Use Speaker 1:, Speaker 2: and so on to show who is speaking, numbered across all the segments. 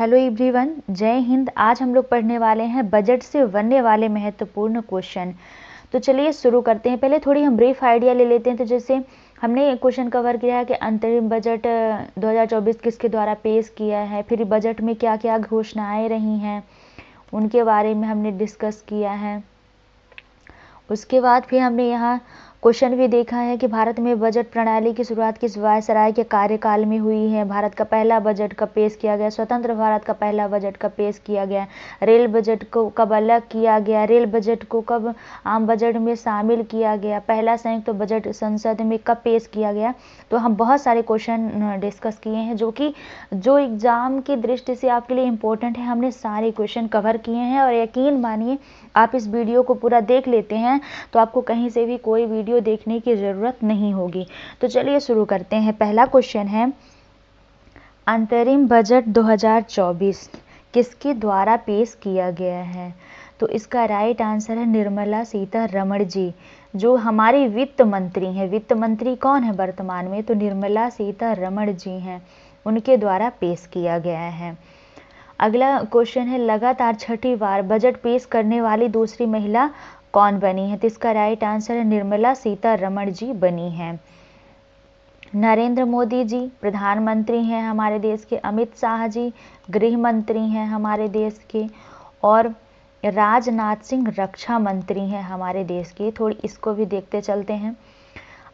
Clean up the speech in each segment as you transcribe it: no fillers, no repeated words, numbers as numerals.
Speaker 1: Hello everyone, जय हिंद। आज हम लोग पढ़ने वाले हैं बजट से बनने वाले महत्वपूर्ण क्वेश्चन। तो चलिए शुरू करते हैं। पहले थोड़ी हम ब्रीफ आइडिया ले लेते हैं। तो जैसे हमने क्वेश्चन कवर किया है कि अंतरिम बजट 2024 किसके द्वारा पेश किया है, फिर बजट में क्या क्या घोषणाएं रही हैं उनके बारे में हमने डिस्कस किया है। उसके बाद फिर हमने यहाँ क्वेश्चन भी देखा है कि भारत में बजट प्रणाली की शुरुआत किस वायसराय के कार्यकाल में हुई है। भारत का पहला बजट कब पेश किया गया, स्वतंत्र भारत का पहला बजट कब पेश किया गया, रेल बजट को कब अलग किया गया, रेल बजट को कब आम बजट में शामिल किया गया, पहला संयुक्त तो बजट संसद में कब पेश किया गया। तो हम बहुत सारे क्वेश्चन डिस्कस किए हैं जो एग्जाम की दृष्टि से आपके लिए इम्पोर्टेंट है। हमने सारे क्वेश्चन कवर किए हैं और यकीन मानिए आप इस वीडियो को पूरा देख लेते हैं तो आपको कहीं से भी कोई वीडियो देखने की ज़रूरत नहीं होगी। तो चलिए शुरू करते हैं। पहला क्वेश्चन है, अंतरिम बजट 2024 किसके द्वारा पेश किया गया है। तो इसका राइट आंसर है निर्मला सीतारमण जी, जो हमारी वित्त मंत्री हैं। वित्त मंत्री कौन है वर्तमान में, तो निर्मला सीतारमण जी हैं, उनके द्वारा पेश किया गया है। अगला क्वेश्चन है, लगातार छठी बार बजट पेश करने वाली दूसरी महिला कौन बनी है। तो इसका राइट आंसर है निर्मला सीतारमण जी बनी हैं। नरेंद्र मोदी जी प्रधानमंत्री हैं हमारे देश के, अमित शाह जी गृह मंत्री हैं हमारे देश के, और राजनाथ सिंह रक्षा मंत्री हैं हमारे देश के। थोड़ी इसको भी देखते चलते हैं।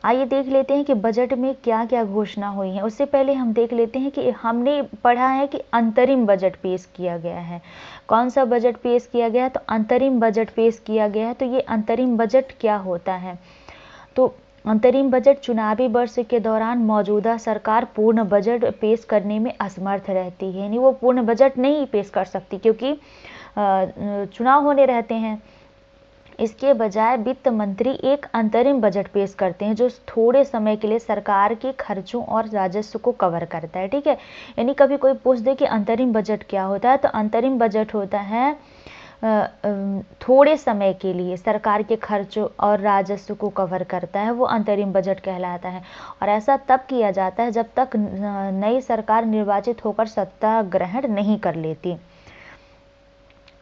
Speaker 1: आइए देख लेते हैं कि बजट में क्या क्या घोषणा हुई है। उससे पहले हम देख लेते हैं कि हमने पढ़ा है कि अंतरिम बजट पेश किया गया है। कौन सा बजट पेश किया गया है, तो अंतरिम बजट पेश किया गया है। तो ये अंतरिम बजट क्या होता है, तो अंतरिम बजट चुनावी वर्ष के दौरान मौजूदा सरकार पूर्ण बजट पेश करने में असमर्थ रहती है, यानी वो पूर्ण बजट नहीं पेश कर सकती क्योंकि चुनाव होने रहते हैं। इसके बजाय वित्त मंत्री एक अंतरिम बजट पेश करते हैं जो थोड़े समय के लिए सरकार के खर्चों और राजस्व को कवर करता है। ठीक है, यानी कभी कोई पूछ दे कि अंतरिम बजट क्या होता है, तो अंतरिम बजट होता है थोड़े समय के लिए सरकार के खर्चों और राजस्व को कवर करता है, वो अंतरिम बजट कहलाता है। और ऐसा तब किया जाता है जब तक नई सरकार निर्वाचित होकर सत्ता ग्रहण नहीं कर लेती।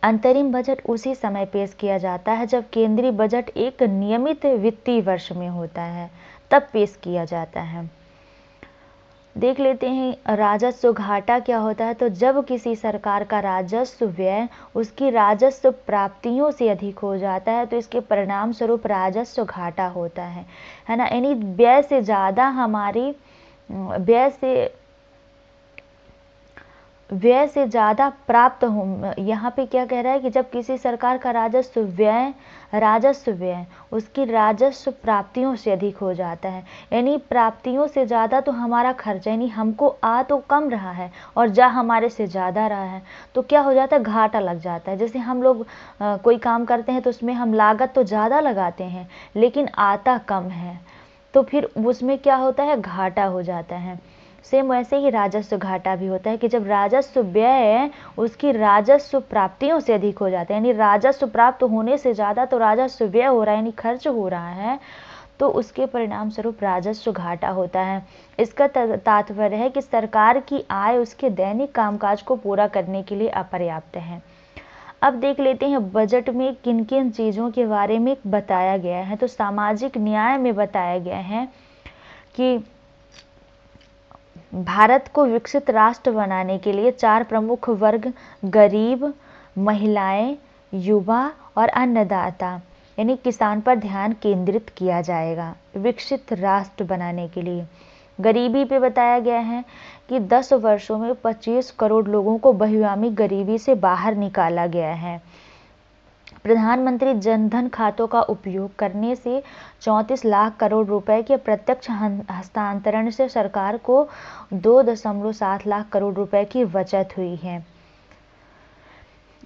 Speaker 1: अंतरिम बजट उसी समय पेश किया जाता है जब केंद्रीय बजट एक नियमित वित्तीय वर्ष में होता है, तब पेश किया जाता है। देख लेते हैं राजस्व घाटा क्या होता है। तो जब किसी सरकार का राजस्व व्यय उसकी राजस्व प्राप्तियों से अधिक हो जाता है तो इसके परिणाम स्वरूप राजस्व घाटा होता है ना। यानी व्यय से ज़्यादा हमारी व्यय से ज़्यादा प्राप्त हो। यहाँ पे क्या कह रहा है कि जब किसी सरकार का राजस्व व्यय उसकी राजस्व प्राप्तियों से अधिक हो जाता है, यानी प्राप्तियों से ज़्यादा तो हमारा खर्च, यानी हमको आ तो कम रहा है और जा हमारे से ज़्यादा रहा है, तो क्या हो जाता है, घाटा लग जाता है। जैसे हम लोग कोई काम करते हैं तो उसमें हम लागत तो ज़्यादा लगाते हैं लेकिन आता कम है, तो फिर उसमें क्या होता है, घाटा हो जाता है। सेम वैसे ही राजस्व घाटा भी होता है कि जब राजस्व व्यय उसकी राजस्व प्राप्तियों से अधिक हो जाता है, यानी राजस्व प्राप्त होने से ज़्यादा तो राजस्व व्यय हो रहा है, यानी खर्च हो रहा है, तो उसके परिणाम स्वरूप राजस्व घाटा होता है। इसका तात्पर्य है कि सरकार की आय उसके दैनिक कामकाज को पूरा करने के लिए अपर्याप्त है। अब देख लेते हैं बजट में किन किन चीज़ों के बारे में बताया गया है। तो सामाजिक न्याय में बताया गया है कि भारत को विकसित राष्ट्र बनाने के लिए 4 प्रमुख वर्ग गरीब, महिलाएं, युवा और अन्नदाता यानी किसान पर ध्यान केंद्रित किया जाएगा विकसित राष्ट्र बनाने के लिए। गरीबी पे बताया गया है कि 10 वर्षों में 25 करोड़ लोगों को बहुआयामी गरीबी से बाहर निकाला गया है। प्रधानमंत्री जनधन खातों का उपयोग करने से 34 लाख करोड़ रुपए के प्रत्यक्ष हस्तांतरण से सरकार को 2.7 लाख करोड़ रुपए की बचत हुई है।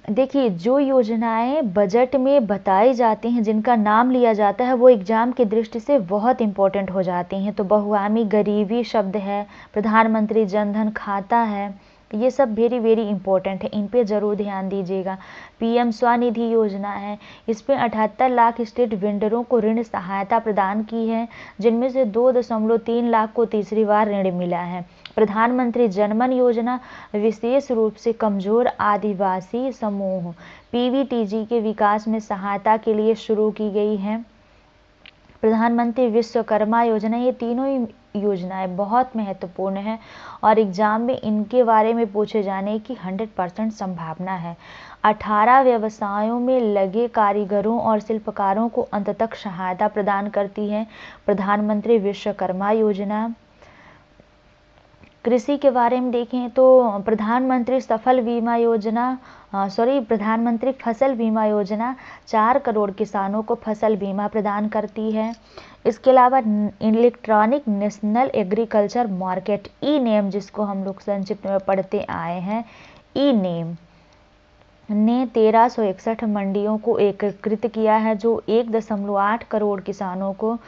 Speaker 1: देखिए, जो योजनाएं बजट में बताई जाती हैं, जिनका नाम लिया जाता है, वो एग्जाम की दृष्टि से बहुत इंपॉर्टेंट हो जाती हैं। तो बहुआयामी गरीबी शब्द है, प्रधानमंत्री जनधन खाता है, ये सब वेरी वेरी इंपॉर्टेंट है, इन पे ज़रूर ध्यान दीजिएगा। पीएम स्वनिधि योजना है, इस पे 78 लाख स्ट्रीट वेंडरों को ऋण सहायता प्रदान की है, जिनमें से 2.3 लाख को तीसरी बार ऋण मिला है। प्रधानमंत्री जनमन योजना विशेष रूप से कमजोर आदिवासी समूह पीवीटीजी के विकास में सहायता के लिए शुरू की गई है। प्रधानमंत्री विश्वकर्मा योजना, ये तीनों ही योजनाएं बहुत महत्वपूर्ण हैं और एग्जाम में इनके बारे में पूछे जाने की 100% संभावना है। 18 व्यवसायों में लगे कारीगरों और शिल्पकारों को अंत तक सहायता प्रदान करती है प्रधानमंत्री विश्वकर्मा योजना। कृषि के बारे में देखें तो प्रधानमंत्री फसल बीमा योजना 4 करोड़ किसानों को फसल बीमा प्रदान करती है। इसके अलावा इलेक्ट्रॉनिक नेशनल एग्रीकल्चर मार्केट ई-नेम, जिसको हम लोग संक्षिप्त में पढ़ते आए हैं, ई-नेम ने 1361 मंडियों को एकीकृत किया है, जो 1.8 करोड़ किसानों को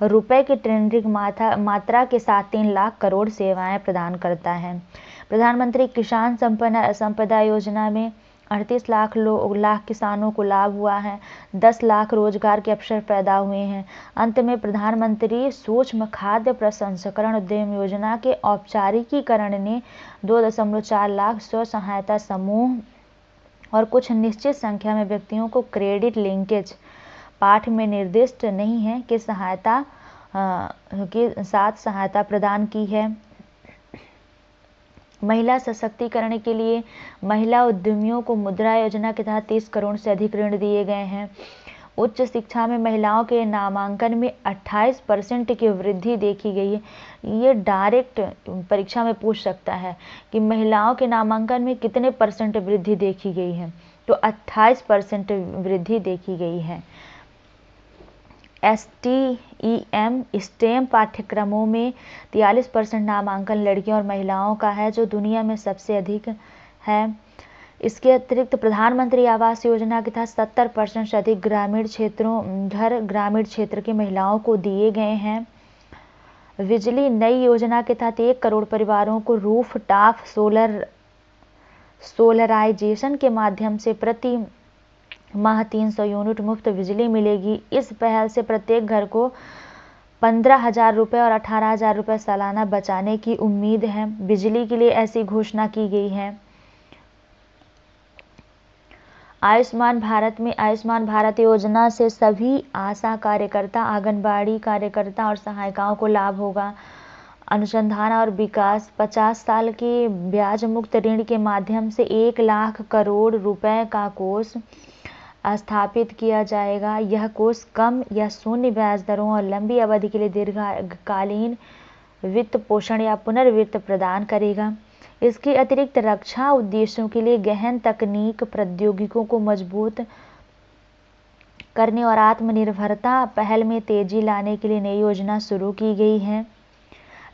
Speaker 1: रुपए की ट्रेडिंग मात्रा के साथ 3 लाख करोड़ सेवाएं प्रदान करता है। प्रधानमंत्री किसान संपदा योजना में 38 लाख किसानों को लाभ हुआ है, 10 लाख रोजगार के अवसर पैदा हुए हैं। अंत में प्रधानमंत्री सूक्ष्म खाद्य प्रसंस्करण उद्यम योजना के औपचारिकीकरण ने 2.4 लाख स्व सहायता समूह और कुछ निश्चित संख्या में व्यक्तियों को क्रेडिट लिंकेज पाठ में निर्दिष्ट नहीं है कि सहायता के साथ सहायता प्रदान की है। महिला सशक्तिकरण के लिए महिला उद्यमियों को मुद्रा योजना के तहत 30 करोड़ से अधिक ऋण दिए गए हैं। उच्च शिक्षा में महिलाओं के नामांकन में 28% की वृद्धि देखी गई है। ये डायरेक्ट परीक्षा में पूछ सकता है कि महिलाओं के नामांकन में कितने % वृद्धि देखी गई है, तो 28% वृद्धि देखी गई है। STEM पाठ्यक्रमों में 43% नामांकन लड़कियों और महिलाओं का है, जो दुनिया में सबसे अधिक है। इसके अतिरिक्त प्रधानमंत्री आवास योजना के तहत 70% से अधिक ग्रामीण क्षेत्र की महिलाओं को दिए गए हैं। बिजली नई योजना के तहत 1 करोड़ परिवारों को रूफ टॉप सोलराइजेशन के माध्यम से प्रति माह 300 यूनिट मुफ्त बिजली मिलेगी। इस पहल से प्रत्येक घर को 15,000 रुपये और 18,000 रुपये सालाना बचाने की उम्मीद है। बिजली के लिए ऐसी घोषणा की गई है। आयुष्मान भारत योजना से सभी आशा कार्यकर्ता, आंगनबाड़ी कार्यकर्ता और सहायिकाओं को लाभ होगा। अनुसंधान और विकास 50 साल के ब्याज मुक्त ऋण के माध्यम से 1 लाख करोड़ रुपए का कोष स्थापित किया जाएगा। यह कोष कम या शून्य ब्याज दरों और लंबी अवधि के लिए दीर्घकालीन वित्त पोषण या पुनर्वित्त प्रदान करेगा। इसके अतिरिक्त रक्षा उद्देश्यों के लिए गहन तकनीक प्रौद्योगिकियों को मजबूत करने और आत्मनिर्भरता पहल में तेजी लाने के लिए नई योजना शुरू की गई है।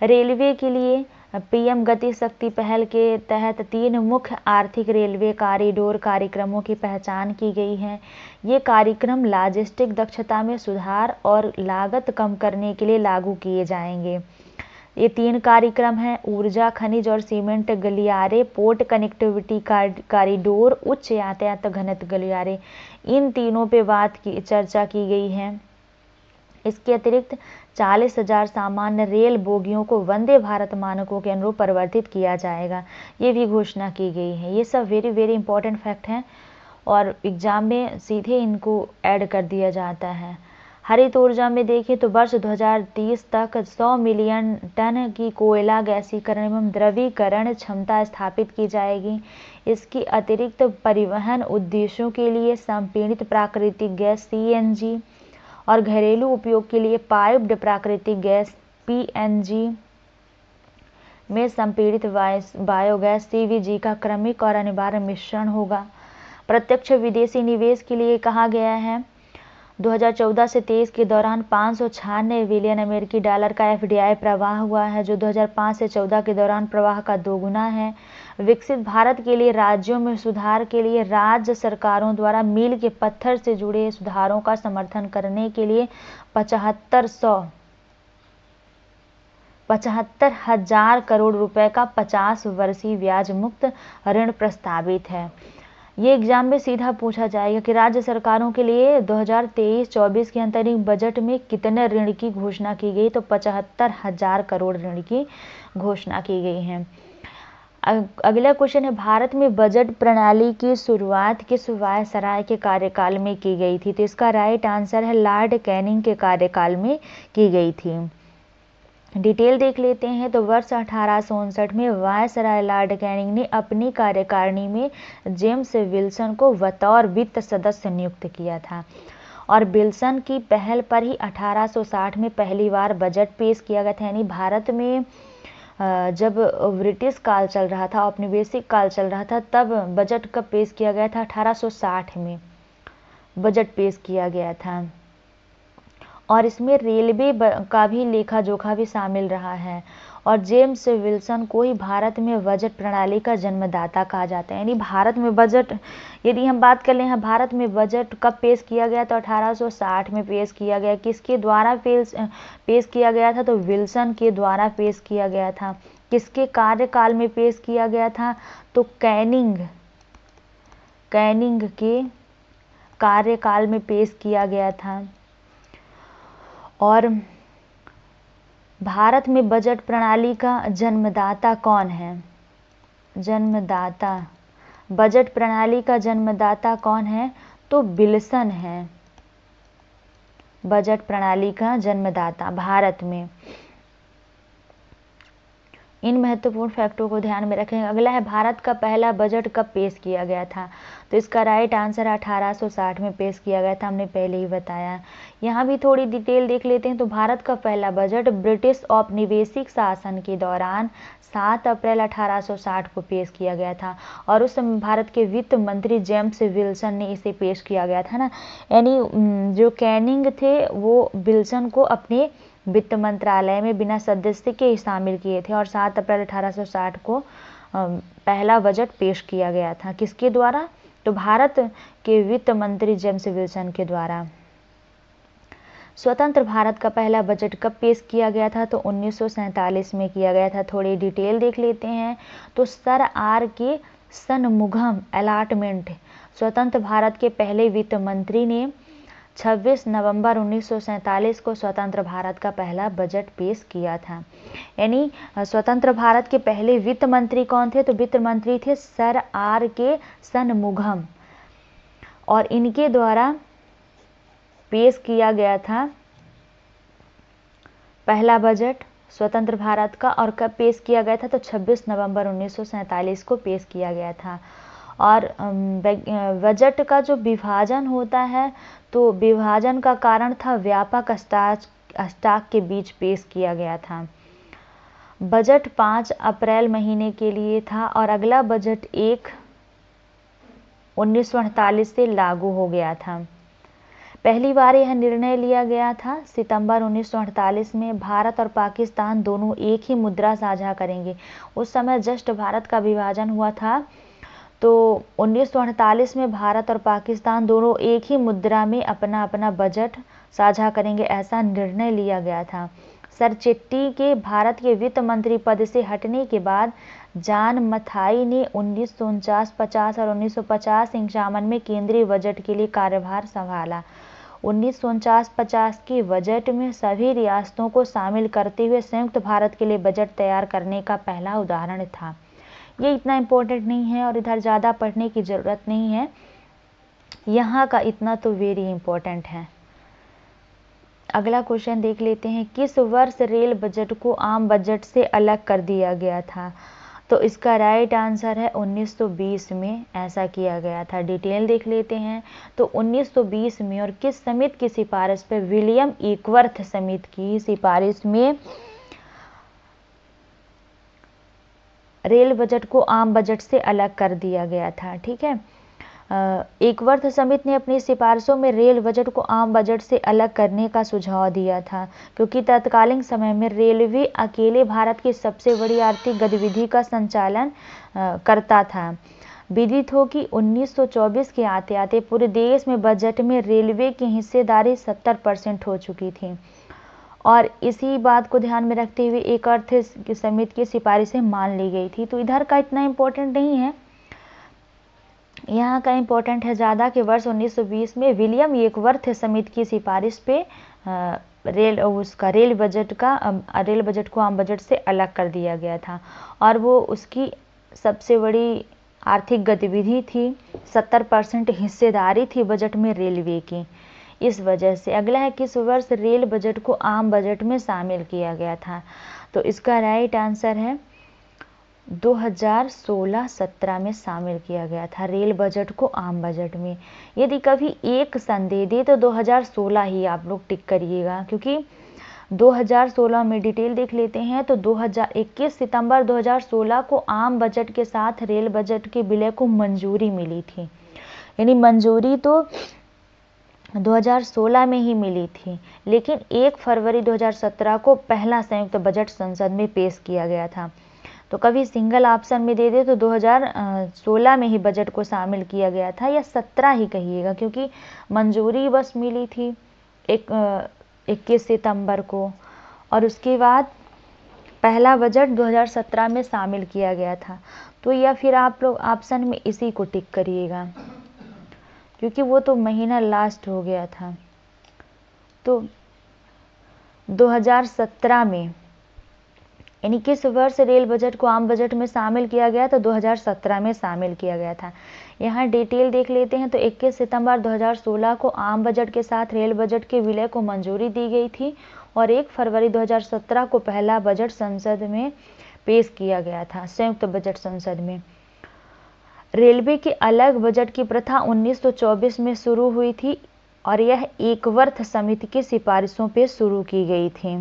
Speaker 1: रेलवे के लिए पीएम गति शक्ति पहल के तहत 3 मुख्य आर्थिक रेलवे कॉरिडोर कार्यक्रमों की पहचान की गई है। ये कार्यक्रम लॉजिस्टिक दक्षता में सुधार और लागत कम करने के लिए लागू किए जाएंगे। ये 3 कार्यक्रम हैं: ऊर्जा, खनिज और सीमेंट गलियारे, पोर्ट कनेक्टिविटी कॉरिडोर, उच्च यातायात घनत्व गलियारे। इन तीनों पे चर्चा की गई है। इसके अतिरिक्त 40,000 सामान्य रेल बोगियों को वंदे भारत मानकों के अनुरूप परिवर्तित किया जाएगा। ये भी घोषणा की गई है। ये सब वेरी इंपॉर्टेंट फैक्ट हैं और एग्जाम में सीधे इनको ऐड कर दिया जाता है। हरित ऊर्जा में देखें तो वर्ष 2030 तक 100 मिलियन टन की कोयला गैसीकरण एवं द्रवीकरण क्षमता स्थापित की जाएगी। इसके अतिरिक्त परिवहन उद्देश्यों के लिए संपीड़ित प्राकृतिक गैस CNG और घरेलू उपयोग के लिए पाइप्ड प्राकृतिक गैस PNG में संपीड़ित बायोगैस CBG का क्रमिक और अनिवार्य मिश्रण होगा। प्रत्यक्ष विदेशी निवेश के लिए कहा गया है 2014 से 23 के दौरान 596 बिलियन अमेरिकी डॉलर का FDI प्रवाह हुआ है, जो 2005 से 14 के दौरान प्रवाह का 2 गुना है। विकसित भारत के लिए राज्यों में सुधार के लिए राज्य सरकारों द्वारा मील के पत्थर से जुड़े सुधारों का समर्थन करने के लिए 75,000 करोड़ रुपए का 50 वर्षीय ब्याज मुक्त ऋण प्रस्तावित है। ये एग्जाम में सीधा पूछा जाएगा कि राज्य सरकारों के लिए 2023-24 के अंतरिम बजट में कितने ऋण की घोषणा की गई, तो 75,000 करोड़ ऋण की घोषणा की गई है। अगला क्वेश्चन है, भारत में बजट प्रणाली की शुरुआत किस वायसराय के कार्यकाल में की गई थी, तो इसका राइट आंसर है लॉर्ड कैनिंग के कार्यकाल में की गई थी। डिटेल देख लेते हैं, तो वर्ष 1859 में वायसराय लॉर्ड कैनिंग ने अपनी कार्यकारिणी में जेम्स विल्सन को बतौर वित्त सदस्य नियुक्त किया था और विल्सन की पहल पर ही 1860 में पहली बार बजट पेश किया गया था। यानी भारत में जब ब्रिटिश काल चल रहा था, औपनिवेशिक काल चल रहा था, तब बजट कब पेश किया गया था, 1860 में बजट पेश किया गया था। और इसमें रेलवे का भी लेखा जोखा भी शामिल रहा है और जेम्स विल्सन को ही भारत में बजट प्रणाली का जन्मदाता कहा जाता है। यानी भारत में बजट, यदि हम बात कर ले हैं भारत में बजट कब पेश किया गया, तो 1860 में पेश किया गया। किसके द्वारा पेश किया गया था, तो विल्सन के द्वारा पेश किया गया था। किसके कार्यकाल में पेश किया गया था, तो कैनिंग के कार्यकाल में पेश किया गया था। और भारत में बजट प्रणाली का जन्मदाता कौन है, बजट प्रणाली का जन्मदाता कौन है, तो विल्सन है बजट प्रणाली का जन्मदाता भारत में। इन महत्वपूर्ण फैक्टों को ध्यान में रखें। अगला है, भारत का पहला बजट कब पेश किया गया था, तो इसका राइट आंसर 1860 में पेश किया गया था, हमने पहले ही बताया। यहाँ भी थोड़ी डिटेल देख लेते हैं, तो भारत का पहला बजट ब्रिटिश औपनिवेशिक शासन के दौरान 7 अप्रैल 1860 को पेश किया गया था और उस समय भारत के वित्त मंत्री जेम्स विल्सन ने इसे पेश किया गया था ना। यानी जो कैनिंग थे वो विल्सन को अपने वित्त मंत्रालय में बिना सदस्य के ही शामिल किए थे और 7 अप्रैल 1860 को पहला बजट पेश किया गया था। किसके द्वारा, तो भारत के वित्त मंत्री जेम्स विल्सन के द्वारा। स्वतंत्र भारत का पहला बजट कब पेश किया गया था, तो 1947 में किया गया था। थोड़ी डिटेल देख लेते हैं, तो सर आर के शनमुगम अलॉटमेंट स्वतंत्र भारत के पहले वित्त मंत्री ने 26 नवंबर 1947 को स्वतंत्र भारत का पहला बजट पेश किया था। यानी स्वतंत्र भारत के पहले वित्त मंत्री कौन थे, तो वित्त मंत्री थे सर आर के शनमुगम और इनके द्वारा पेश किया गया था पहला बजट स्वतंत्र भारत का। और कब पेश किया गया था, तो 26 नवंबर 1947 को पेश किया गया था। और बजट का जो विभाजन होता है, तो विभाजन का कारण था व्यापक स्टॉक के बीच पेश किया गया था। बजट 5 अप्रैल महीने के लिए था और अगला बजट 1948 से लागू हो गया था। पहली बार यह निर्णय लिया गया था सितंबर 1948 में। भारत और पाकिस्तान दोनों एक ही मुद्रा साझा करेंगे। उस समय जस्ट भारत का विभाजन हुआ था, तो 1948 में भारत और पाकिस्तान दोनों एक ही मुद्रा में अपना अपना बजट साझा करेंगे, ऐसा निर्णय लिया गया था। सर चेट्टी के भारत के वित्त मंत्री पद से हटने के बाद जॉन मथाई ने 1949-50 और 1950-51 में केंद्रीय बजट के लिए कार्यभार संभाला। 1949-50 के बजट में सभी रियासतों को शामिल करते हुए संयुक्त भारत के लिए बजट तैयार करने का पहला उदाहरण था। ये इतना इम्पोर्टेंट नहीं है और इधर ज़्यादा पढ़ने की ज़रूरत नहीं है, यहाँ का इतना तो वेरी इम्पोर्टेंट है। अगला क्वेश्चन देख लेते हैं, किस वर्ष रेल बजट को आम बजट से अलग कर दिया गया था, तो इसका राइट आंसर है 1920 में ऐसा किया गया था। डिटेल देख लेते हैं, तो 1920 में और किस समिति की सिफारिश पर, विलियम एकवर्थ समिति की सिफारिश में रेल बजट को आम बजट से अलग कर दिया गया था। ठीक है, एकवर्थ समिति ने अपनी सिफारिशों में रेल बजट को आम बजट से अलग करने का सुझाव दिया था, क्योंकि तत्कालीन समय में रेलवे अकेले भारत की सबसे बड़ी आर्थिक गतिविधि का संचालन करता था। विदित हो कि 1924 के आते आते पूरे देश में बजट में रेलवे की हिस्सेदारी 70% हो चुकी थी और इसी बात को ध्यान में रखते हुए एक अर्थ समिति की सिफारिशें मान ली गई थी। तो इधर का इतना इम्पोर्टेंट नहीं है, यहाँ का इम्पोर्टेंट है ज़्यादा कि वर्ष 1920 में विलियम एकवर्थ समिति की सिफारिश पे रेल बजट को आम बजट से अलग कर दिया गया था, और वो उसकी सबसे बड़ी आर्थिक गतिविधि थी। 70% हिस्सेदारी थी बजट में रेलवे की। इस वजह से अगला है, किस वर्ष रेल बजट को आम बजट में शामिल किया गया था? तो इसका राइट आंसर है 2016-17 में शामिल किया गया था रेल बजट को आम बजट में। यदि कभी एक सन दे दे तो 2016 ही आप लोग टिक करिएगा, क्योंकि 2016 में डिटेल देख लेते हैं तो 21 सितंबर 2016 को आम बजट के साथ रेल बजट के विलय को मंजूरी मिली थी। यानी मंजूरी तो 2016 में ही मिली थी, लेकिन 1 फरवरी 2017 को पहला संयुक्त बजट संसद में पेश किया गया था। तो कभी सिंगल ऑप्शन में दे दे तो 2016 में ही बजट को शामिल किया गया था, या 17 ही कहिएगा, क्योंकि मंजूरी बस मिली थी 21 सितंबर को, और उसके बाद पहला बजट 2017 में शामिल किया गया था। तो या फिर आप लोग ऑप्शन में इसी को टिक करिएगा, क्योंकि वो तो महीना लास्ट हो गया था। तो 2017 में, यानी किस वर्ष रेल बजट को आम बजट में शामिल किया गया? तो 2017 में शामिल किया गया था। यहाँ डिटेल देख लेते हैं तो 21 सितंबर 2016 को आम बजट के साथ रेल बजट के विलय को मंजूरी दी गई थी, और 1 फरवरी 2017 को पहला बजट संसद में पेश किया गया था, संयुक्त बजट संसद में। रेलवे के अलग बजट की प्रथा 1924 में शुरू हुई थी, और यह एकवर्थ समिति की सिफारिशों पर शुरू की गई थी।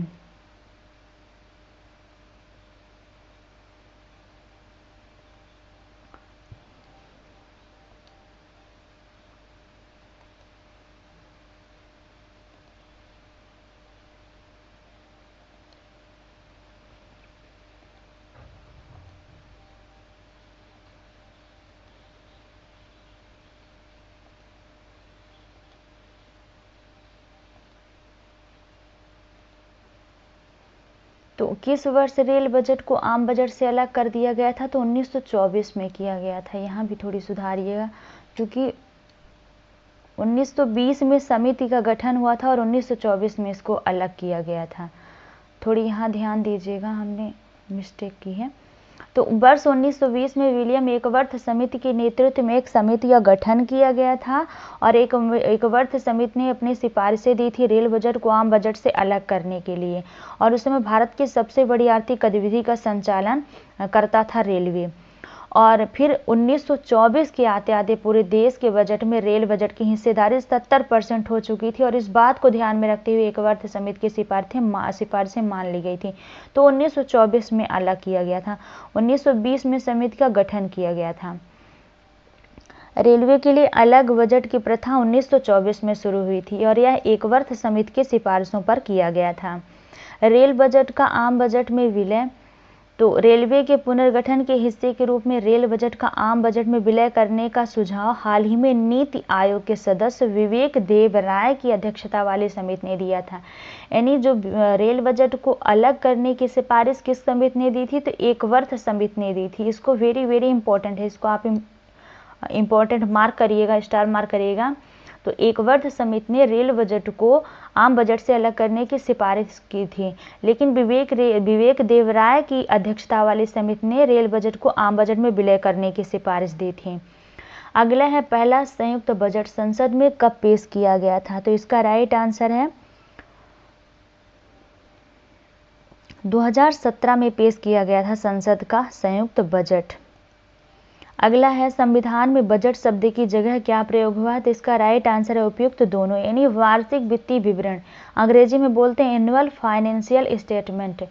Speaker 1: तो किस वर्ष रेल बजट को आम बजट से अलग कर दिया गया था? तो 1924 में किया गया था। यहाँ भी थोड़ी सुधारिएगा, क्योंकि 1920 में समिति का गठन हुआ था और 1924 में इसको अलग किया गया था। थोड़ी यहाँ ध्यान दीजिएगा, हमने मिस्टेक की है। तो वर्ष 1920 में विलियम एकवर्थ समिति के नेतृत्व में एक समिति का गठन किया गया था, और एकवर्थ समिति ने अपनी सिफारिशें दी थी रेल बजट को आम बजट से अलग करने के लिए, और उस समय भारत की सबसे बड़ी आर्थिक गतिविधि का संचालन करता था रेलवे। और फिर 1924 के आते आते पूरे देश के बजट में रेल बजट की हिस्सेदारी 70% हो चुकी थी, और इस बात को ध्यान में रखते हुए एकवर्थ समिति की सिफारिशें मान ली गई थी। तो 1924 में अलग किया गया था। 1920 में समिति का गठन किया गया था। रेलवे के लिए अलग बजट की प्रथा 1924 में शुरू हुई थी, और यह एकवर्थ समिति की सिफारिशों पर किया गया था। रेल बजट का आम बजट में विलय। तो रेलवे के पुनर्गठन के हिस्से के रूप में रेल बजट का आम बजट में विलय करने का सुझाव हाल ही में नीति आयोग के सदस्य विवेक देव राय की अध्यक्षता वाली समिति ने दिया था। यानी जो रेल बजट को अलग करने की सिफारिश किस समिति ने दी थी? तो एकवर्थ समिति ने दी थी। इसको वेरी वेरी इंपॉर्टेंट है, इसको आप इम्पोर्टेंट मार्क करिएगा, स्टार मार्क करिएगा। तो एकवर्थ समिति ने रेल बजट को आम बजट से अलग करने की सिफारिश की थी, लेकिन विवेक देव राय की अध्यक्षता वाली समिति ने रेल बजट को आम बजट में विलय करने की सिफारिश दी थी। अगला है, पहला संयुक्त बजट संसद में कब पेश किया गया था? तो इसका राइट आंसर है 2017 में पेश किया गया था संसद का संयुक्त बजट। अगला है, संविधान में बजट शब्द की जगह क्या प्रयोग हुआ है? तो इसका राइट आंसर है उपयुक्त दोनों, यानी वार्षिक वित्तीय विवरण, अंग्रेजी में बोलते हैं एनुअल फाइनेंशियल स्टेटमेंट।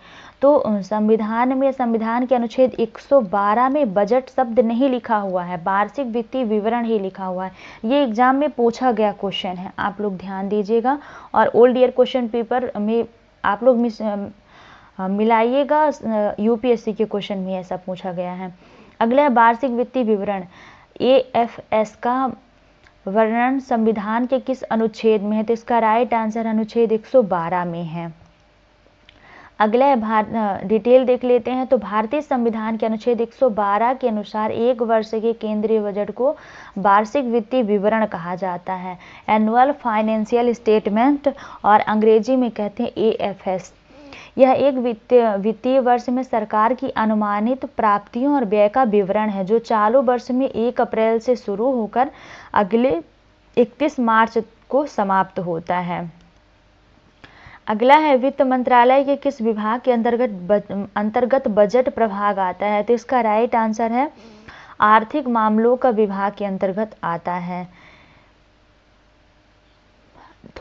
Speaker 1: तो संविधान के अनुच्छेद 112 में बजट शब्द नहीं लिखा हुआ है, वार्षिक वित्तीय विवरण ही लिखा हुआ है। ये एग्जाम में पूछा गया क्वेश्चन है, आप लोग ध्यान दीजिएगा, और ओल्ड ईयर क्वेश्चन पेपर में आप लोग मिलाइएगा, यूपीएससी के क्वेश्चन में ऐसा पूछा गया है। अगला है, वार्षिक वित्तीय विवरण AFS का वर्णन संविधान के किस अनुच्छेद में है? तो इसका राइट आंसर अनुच्छेद 112 में है। अगला है डिटेल देख लेते हैं। तो भारतीय संविधान के अनुच्छेद 112 के अनुसार एक वर्ष के केंद्रीय बजट को वार्षिक वित्तीय विवरण कहा जाता है, एनुअल फाइनेंशियल स्टेटमेंट, और अंग्रेजी में कहते हैं AFS। यह एक वित्तीय वर्ष में सरकार की अनुमानित प्राप्तियों और व्यय का विवरण है, जो चालू वर्ष में 1 अप्रैल से शुरू होकर अगले 31 मार्च को समाप्त होता है। अगला है वित्त मंत्रालय के किस विभाग के अंतर्गत बजट प्रभाग आता है? तो इसका राइट आंसर है आर्थिक मामलों का विभाग के अंतर्गत आता है।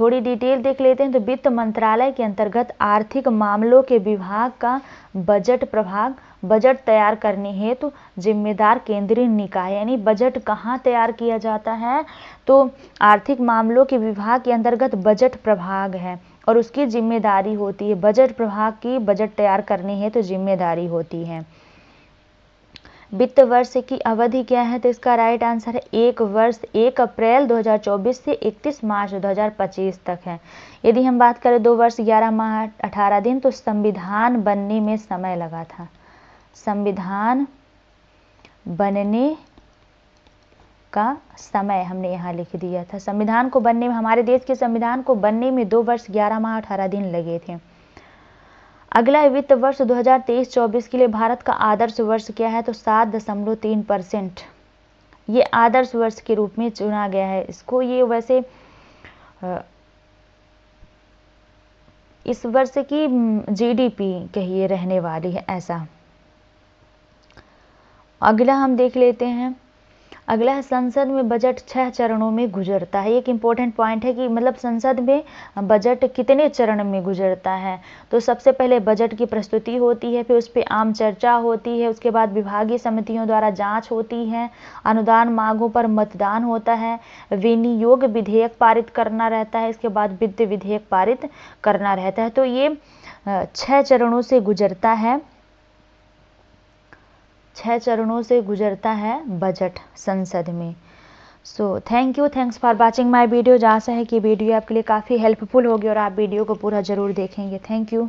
Speaker 1: थोड़ी डिटेल देख लेते हैं। तो वित्त मंत्रालय के अंतर्गत आर्थिक मामलों के विभाग का बजट प्रभाग बजट तैयार करने हेतु जिम्मेदार केंद्रीय निकाय, यानी बजट कहाँ तैयार किया जाता है? तो आर्थिक मामलों के विभाग के अंतर्गत बजट प्रभाग है और उसकी जिम्मेदारी होती है, बजट प्रभाग की बजट तैयार करने हेतु जिम्मेदारी होती है। वित्त वर्ष की अवधि क्या है? तो इसका राइट आंसर है 1 वर्ष 1 अप्रैल 2024 से 31 मार्च 2025 तक है। यदि हम बात करें 2 वर्ष 11 माह 18 दिन, तो संविधान बनने में समय लगा था। संविधान बनने का समय हमने यहाँ लिख दिया था। संविधान को बनने में, हमारे देश के संविधान को बनने में 2 वर्ष 11 माह 18 दिन लगे थे। अगला वित्त वर्ष 2023-24 के लिए भारत का आदर्श वर्ष क्या है? तो 7.3%। ये आदर्श वर्ष के रूप में चुना गया है इसको। ये वैसे इस वर्ष की GDP कहिए रहने वाली है, ऐसा। अगला हम देख लेते हैं। अगला है संसद में बजट 6 चरणों में गुजरता है। एक इम्पोर्टेंट पॉइंट है कि मतलब संसद में बजट कितने चरण में गुजरता है। तो सबसे पहले बजट की प्रस्तुति होती है, फिर उस पर आम चर्चा होती है, उसके बाद विभागीय समितियों द्वारा जांच होती है, अनुदान मांगों पर मतदान होता है, विनियोग विधेयक पारित करना रहता है, इसके बाद वित्त विधेयक पारित करना रहता है। तो ये 6 चरणों से गुजरता है, 6 चरणों से गुजरता है बजट संसद में। So thanks for watching my video. आशा है कि वीडियो आपके लिए काफ़ी हेल्पफुल होगी और आप वीडियो को पूरा ज़रूर देखेंगे। Thank you.